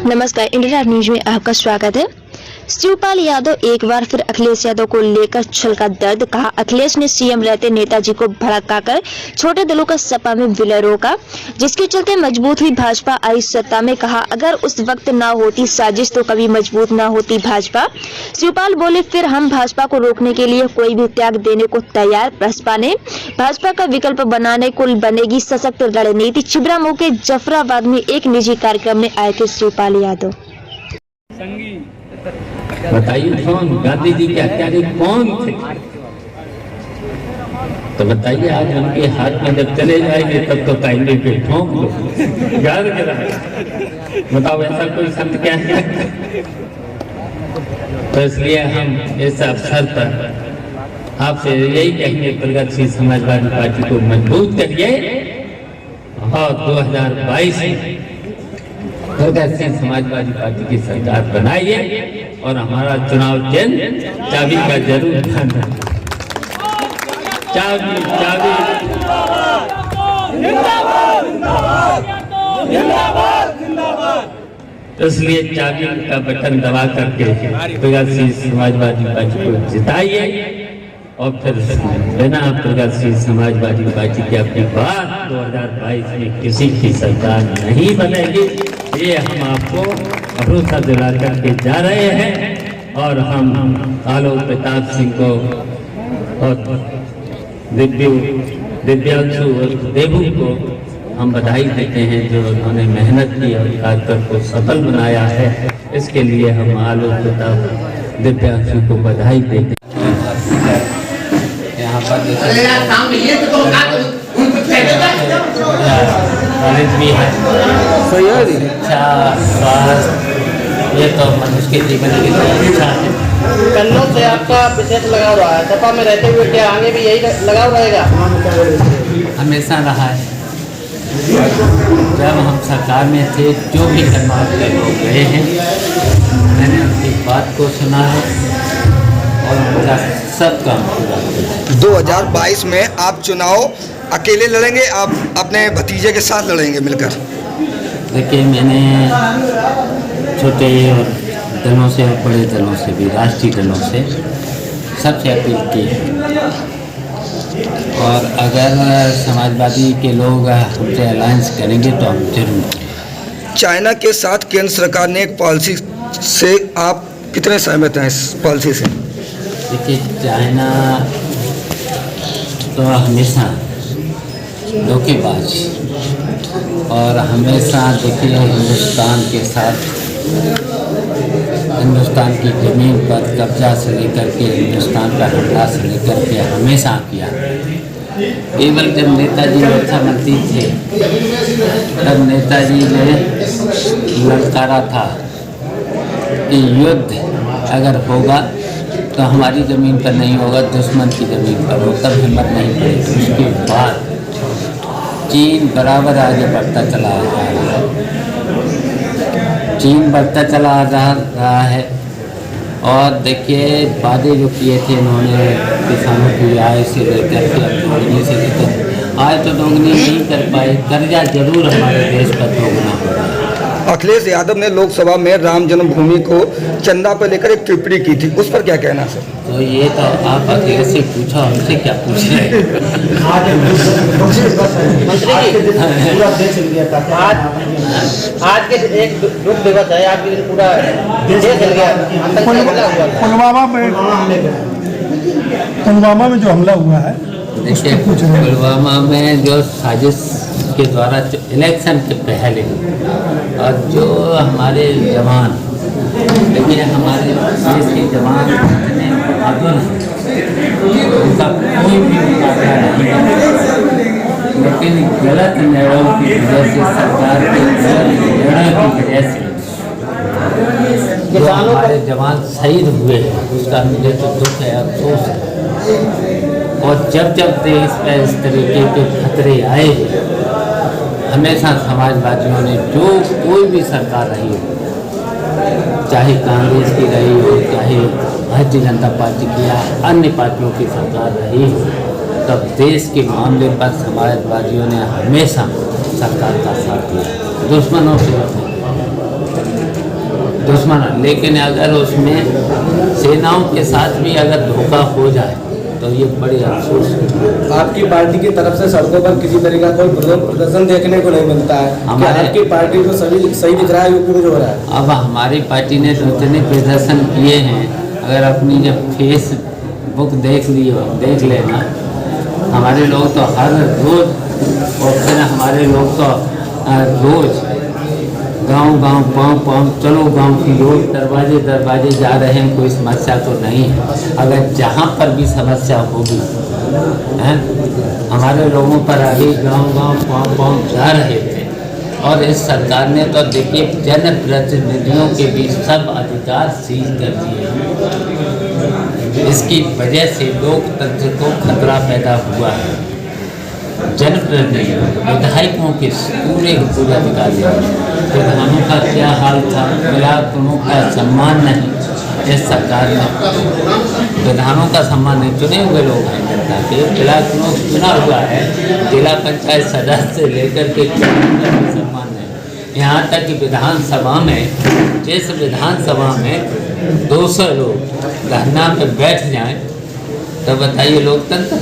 नमस्कार, India news में आपका स्वागत है। शिवपाल यादव एक बार फिर अखिलेश यादव को लेकर छलका दर्द। कहा, अखिलेश ने सीएम रहते नेताजी को भड़काकर छोटे दलों का सपा में विलय रोका, जिसके चलते मजबूत हुई भाजपा आई सत्ता में। कहा, अगर उस वक्त ना होती साजिश तो कभी मजबूत ना होती भाजपा। शिवपाल बोले, फिर हम भाजपा को रोकने के लिए कोई भी त्याग देने को तैयार। बसपा ने भाजपा का विकल्प बनाने को बनेगी सशक्त रणनीति। छिबरामऊ के जफराबाद में एक निजी कार्यक्रम में आए थे शिवपाल यादव। बताइए कौन गांधी जी के हत्यारे कौन थे? तो बताइए, आज उनके हाथ में जब चले जाएंगे तब तो कायदे पे ठोंक लो, याद करा। बताओ, ऐसा कोई संत क्या है? तो इसलिए हम इस अवसर पर आपसे यही कहेंगे, प्रगतिशील समाजवादी पार्टी को मजबूत करिए और 2022 में प्रगतिशील समाजवादी पार्टी की सरकार बनाइए और हमारा चुनाव चिन्ह चाबी का जरूर ध्यान रखें। चाबी चाबी इसलिए चाबी का बटन दबा करके प्रगतिशील समाजवादी पार्टी को जिताइए और फिर बिना प्रगतिशील समाजवादी पार्टी के अपनी बात 2022 में किसी की सरकार नहीं बनेगी। ये हम आपको भरोसा दिला करके जा रहे हैं और हम आलोक प्रताप सिंह को और दिव्यांशु और देवू को हम बधाई देते हैं, जो उन्होंने मेहनत की और कार्यक्रम को सफल बनाया है। इसके लिए हम आलोक प्रताप दिव्यांशु को बधाई देते हैं। यहाँ पर कॉलेज भी है, शिक्षा, स्वास्थ्य, ये तो मनुष्य के जीवन की इच्छा है। कन्नौज से आपका विशेष लगाव रहा है, सपा में रहते हुए क्या आगे भी यही लगाव रहेगा? हमेशा रहा है। जब हम सरकार में थे, जो भी कन्नौज के लोग गए हैं, मैंने उनकी बात को सुना है और उनका सब काम पूरा किया। 2022 में आप चुनाव अकेले लड़ेंगे, आप अपने भतीजे के साथ लड़ेंगे मिलकर? देखिए, मैंने छोटे और दलों से और बड़े दलों से भी, राष्ट्रीय दलों से सबसे अपील की है और अगर समाजवादी के लोग हमसे अलायंस करेंगे तो हम जरूर। चाइना के साथ केंद्र सरकार ने एक पॉलिसी से आप कितने सहमत हैं इस पॉलिसी से? देखिए, चाइना तो हमेशा धोखेबाज और हमेशा देखिए हिंदुस्तान के साथ, हिंदुस्तान की ज़मीन पर कब्जा से लेकर के हिंदुस्तान पर हमला से लेकर के हमेशा किया। केवल जब नेताजी रक्षा मंत्री थे तब नेताजी ने ललकारा था कि युद्ध अगर होगा तो हमारी ज़मीन पर नहीं होगा, दुश्मन की ज़मीन पर हो, तब हिम्मत नहीं पड़ी। उसके बाद चीन बराबर आगे बढ़ता चला आ रहा है, चीन बढ़ता चला आ रहा है। और देखिए, वादे जो किए थे इन्होंने किसानों की आय से लेकर के दोगुनी से लेकर आय तो दोगुनी नहीं कर पाए, कर्जा जरूर हमारे देश पर दोगुना हो रहा है। अखिलेश यादव ने लोकसभा में राम जन्मभूमि को चंदा पर लेकर एक टिप्पणी की थी, उस पर क्या कहना सर? तो ये तो आप अखिलेश से पूछो, हमसे क्या पूछ रहे हैं? आज के एक दुख दिवस है, आज के दिन पूरा देश हिल गया। पुलवामा में जो हमला हुआ है, देखिए, पुलवामा में जो साजिश के द्वारा इलेक्शन के पहले और जो हमारे जवान, देखिए हमारे देश के जवान इतने बहादुर हैं, उनका कोई भी मुकाबला नहीं है। लेकिन गलत निर्णयों की वजह से, सरकार के गलत निर्णयों की वजह से जो हमारे जवान शहीद हुए हैं, उसका मुझे तो दुख है, अफसोस है। और जब जब देश पर इस तरीके के खतरे आए, हमेशा समाजवादियों ने जो कोई भी सरकार रही हो, चाहे कांग्रेस की रही हो, चाहे भारतीय जनता पार्टी की या अन्य पार्टियों की सरकार रही हो, तब देश के मामले पर समाजवादियों ने हमेशा सरकार का साथ दिया, दुश्मनों से दुश्मन, लेकिन अगर उसमें सेनाओं के साथ भी अगर धोखा हो जाए तो ये बड़ी अफसोस है। आपकी पार्टी की तरफ से सड़कों पर किसी तरह का कोई प्रदर्शन देखने को नहीं मिलता है। हमारे आपकी पार्टी को सभी सही दिख रहा है, यूपी में जो हो रहा है। अब हमारी पार्टी ने तो इतने प्रदर्शन किए हैं, अगर अपनी जब फेसबुक देख लेना, हमारे लोग तो हर रोज, और फिर हमारे लोग तो रोज गांव पाँव चलो गांव की रोज दरवाजे जा रहे हैं। कोई समस्या तो नहीं है। अगर जहां पर भी समस्या होगी हैं, हमारे लोगों पर अभी गांव पाँव जा रहे थे। और इस सरकार ने तो देखिए जनप्रतिनिधियों के भी सब अधिकार सीज कर दिए हैं। इसकी वजह से लोकतंत्र को खतरा पैदा हुआ है। जनप्रतिनिधि विधायकों के पूरे अधिकार हैं। प्रधानों का क्या हाल था, विधायकों का सम्मान नहीं। इस सरकार ने प्रधानों का सम्मान नहीं, चुने हुए लोग हैं जनता के, विधायकों चुना हुआ है, जिला पंचायत सदस्य से लेकर के सम्मान नहीं। यहाँ तक कि विधानसभा में, जिस विधानसभा में 200 लोग धरना में बैठ जाएं, तो बताइए लोकतंत्र।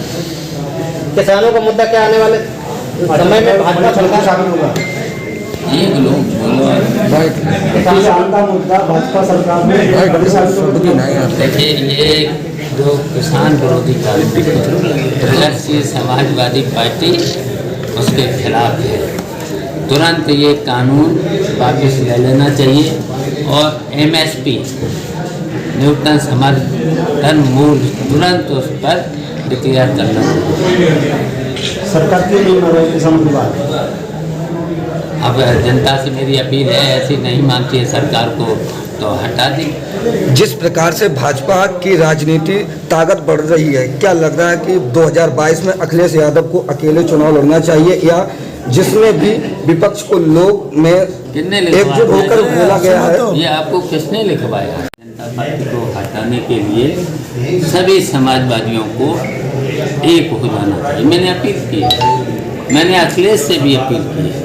किसानों का मुद्दा क्या आने वाले समय में भाजपा सरकार शामिल होगा? एक लोग बोलो, किसान का मुद्दा भाजपा सरकार में देखिए ये जो किसान विरोधी कानून प्रगतिशील समाजवादी पार्टी उसके खिलाफ है। तुरंत ये कानून वापस ले लेना चाहिए और MSP न्यूनतम समर्थन मूल्य तुरंत उस पर डिक्लेयर करना चाहिए। सरकार क्यों नहीं मान रही किसान की बात? अब जनता से मेरी अपील है, ऐसी नहीं मानती है सरकार को तो हटा दी। जिस प्रकार से भाजपा की राजनीति ताकत बढ़ रही है, क्या लग रहा है कि 2022 में अखिलेश यादव को अकेले चुनाव लड़ना चाहिए, या जिसमें भी विपक्ष को लोग में एकजुट होकर बोला गया है? ये आपको किसने लिखवाया? जनता पार्टी को हटाने के लिए सभी समाजवादियों को एक हो जाना चाहिए। मैंने अपील की है, मैंने अखिलेश से भी अपील की है।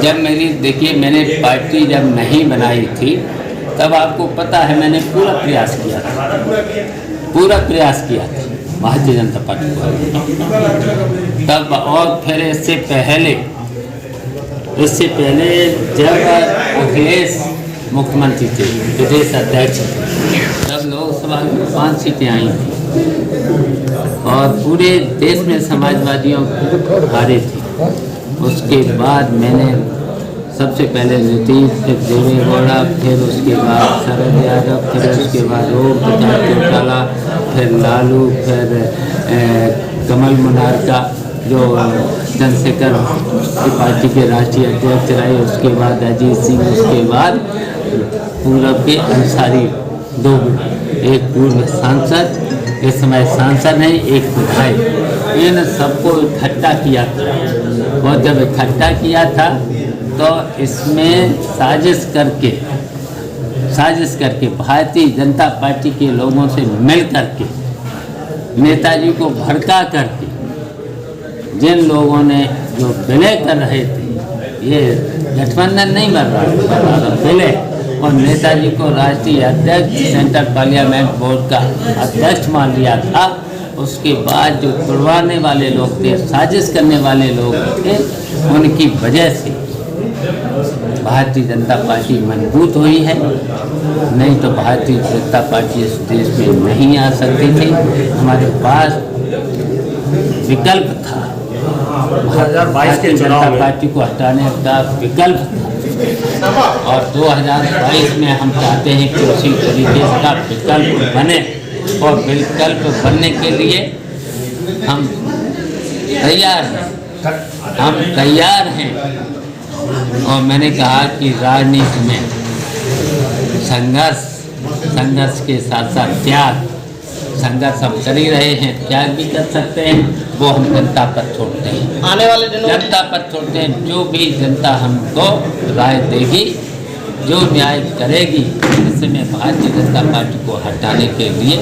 जब देखिए मैंने पार्टी जब नहीं बनाई थी तब आपको पता है मैंने पूरा प्रयास किया था भारतीय जनता पार्टी को तब। और फिर इससे पहले जब अखिलेश मुख्यमंत्री थे, प्रदेश अध्यक्ष थे, तब लोकसभा में 5 सीटें आई थी और पूरे देश में समाजवादियों हारे थे। उसके बाद मैंने सबसे पहले नीतीश, फिर देवेगौड़ा, फिर उसके बाद शरद यादव, फिर उसके बाद ओम प्रकाश चौटाला, फिर लालू, फिर कमल मुनारका जो चंद्रशेखर की पार्टी के राष्ट्रीय अध्यक्ष रहे, उसके बाद अजीत सिंह, उसके बाद पूरब के अंसारी 2, एक पूर्व सांसद, इस समय सांसद नहीं, एक विधायक, इन सबको इकट्ठा किया था। और जब इकट्ठा किया था तो इसमें साजिश करके भारतीय जनता पार्टी के लोगों से मिल करके नेताजी को भड़का करके जिन लोगों ने जो विलय कर रहे थे, ये गठबंधन नहीं बन रहा था, विलय, और नेताजी को राष्ट्रीय अध्यक्ष, सेंट्रल पार्लियामेंट बोर्ड का अध्यक्ष मान लिया था। उसके बाद जो तुड़वाने वाले लोग थे, साजिश करने वाले लोग थे, उनकी वजह से भारतीय जनता पार्टी मजबूत हुई है। नहीं तो भारतीय जनता पार्टी इस देश में नहीं आ सकती थी। हमारे पास विकल्प था, भारतीय जनता पार्टी को हटाने का विकल्प था। और 2022 में हम चाहते हैं कि उसी तरीके का विकल्प बने, और विकल्प बनने के लिए हम तैयार हैं। और मैंने कहा कि राजनीति में संघर्ष के साथ साथ त्याग, संघर्ष हम कर ही रहे हैं, त्याग भी कर सकते हैं, वो हम जनता पर छोड़ते हैं, आने वाले दिनों जनता पर छोड़ते हैं। जो भी जनता हमको राय देगी, जो न्याय करेगी, इसमें भारतीय जनता पार्टी को हटाने के लिए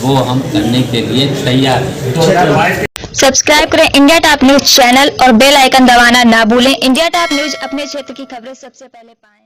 वो हम करने के लिए तैयार हैं। सब्सक्राइब करें इंडिया टॉप न्यूज चैनल और बेल आइकन दबाना ना भूलें। इंडिया टॉप न्यूज अपने क्षेत्र की खबरें सबसे पहले पाएं।